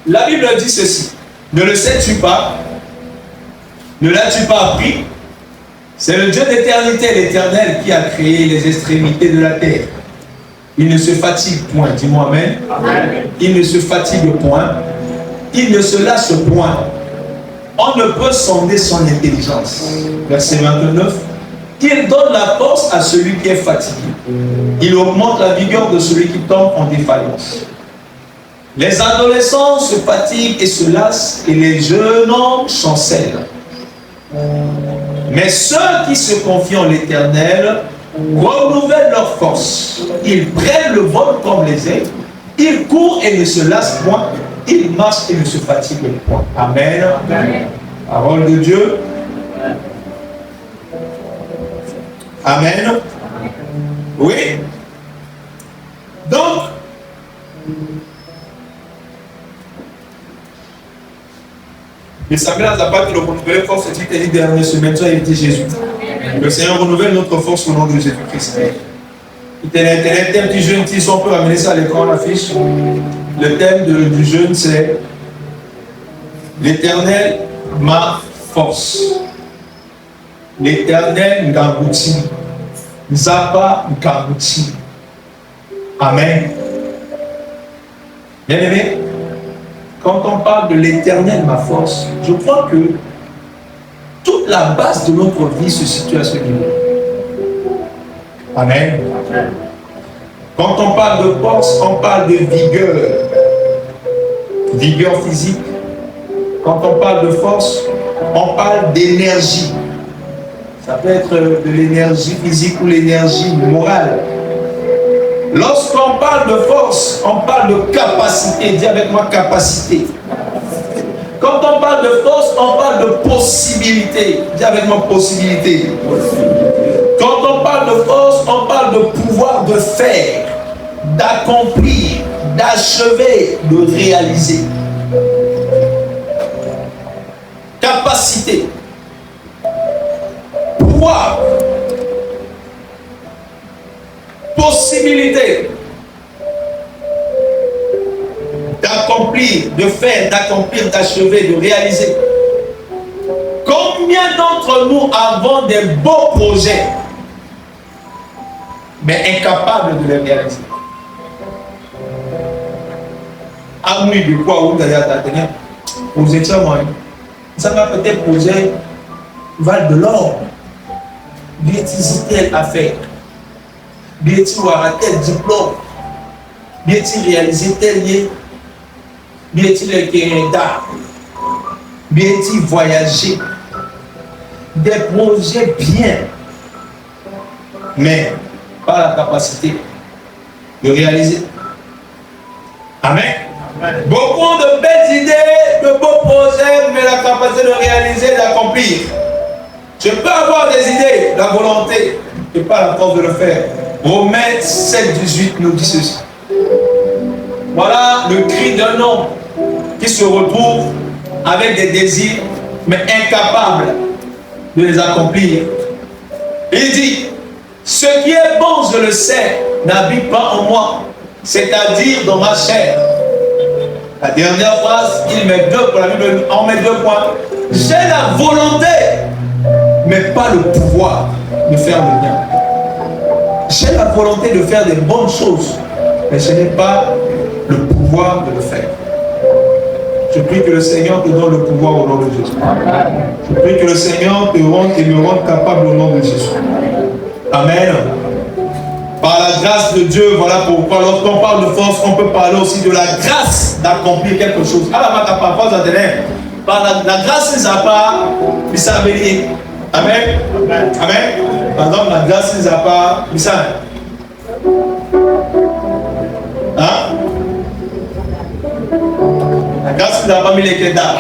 La Bible dit ceci. Ne le sais-tu pas? Ne l'as-tu pas appris? C'est le Dieu d'éternité, l'Éternel, qui a créé les extrémités de la terre. Il ne se fatigue point. Dis-moi amen. Amen. Il ne se fatigue point. Il ne se lasse point. On ne peut sonder son intelligence. Verset 29. Il donne la force à celui qui est fatigué. Il augmente la vigueur de celui qui tombe en défaillance. Les adolescents se fatiguent et se lassent, et les jeunes hommes chancellent. Mais ceux qui se confient en l'Éternel renouvellent leur force. Ils prennent le vol comme les aigles. Ils courent et ne se lassent point. Ils marchent et ne se fatiguent point. Amen. Amen. Parole de Dieu. Amen. Oui. Donc, le Samuel n'a pas dit le renouveler force, c'est dit dernière semaine, tu as été Jésus. Le Seigneur renouvelle notre force au nom de Jésus-Christ. L'Internet, un petit jeune, si on peut ramener ça à l'écran, l'affiche. Le thème du jeûne, c'est l'Éternel, ma force. L'Éternel, Ngabouti. Zapa, Ngabouti. Amen. Bien aimé, quand on parle de l'Éternel, ma force, je crois que toute la base de notre vie se situe à ce niveau. Amen. Quand on parle de force, on parle de vigueur. Vigueur physique. Quand on parle de force, on parle d'énergie. Ça peut être de l'énergie physique ou l'énergie morale. Lorsqu'on parle de force, on parle de capacité. Dis avec moi capacité. Quand on parle de force, on parle de possibilité. Dis avec moi possibilité. Quand on parle de force, on parle de pouvoir de faire, d'accomplir, d'achever, de réaliser. Capacité. Pouvoir. Possibilité. D'accomplir, de faire, d'accomplir, d'achever, de réaliser. Combien d'entre nous avons des beaux projets, mais incapables de les réaliser? Ah oui, de quoi vous allez attendre? Vous étiez moi. Ça va peut-être poser Val de l'Or. Bien-il à faire? Bien-il avoir tel diplôme? Bien-il réaliser tel lien? Bien-il être d'art? Bien-il voyager? Des projets bien, mais pas la capacité de réaliser. Amen. Amen. Beaucoup de belles idées, de beaux projets, mais la capacité de réaliser, d'accomplir. Je peux avoir des idées, la volonté, et pas la force de le faire. Romains 7, 18 nous dit ceci. Voilà le cri d'un homme qui se retrouve avec des désirs, mais incapable de les accomplir. Il dit, ce qui est bon, je le sais, n'habite pas en moi, c'est-à-dire dans ma chair. La dernière phrase, il met deux, pour la Bible, on met 2 points. J'ai la volonté, mais pas le pouvoir de faire le bien. J'ai la volonté de faire des bonnes choses, mais je n'ai pas le pouvoir de le faire. Je prie que le Seigneur te donne le pouvoir au nom de Jésus. Je prie que le Seigneur te rende et me rende capable au nom de Jésus. Amen. Par la grâce de Dieu, voilà pourquoi lorsqu'on parle de force, on peut parler aussi de la grâce d'accomplir quelque chose. Par la grâce, ça pas, mais ça veut dire. Amen. Amen. Par exemple, la grâce, ça pas, mais ça. Hein? La grâce n'a pas mis les kédas.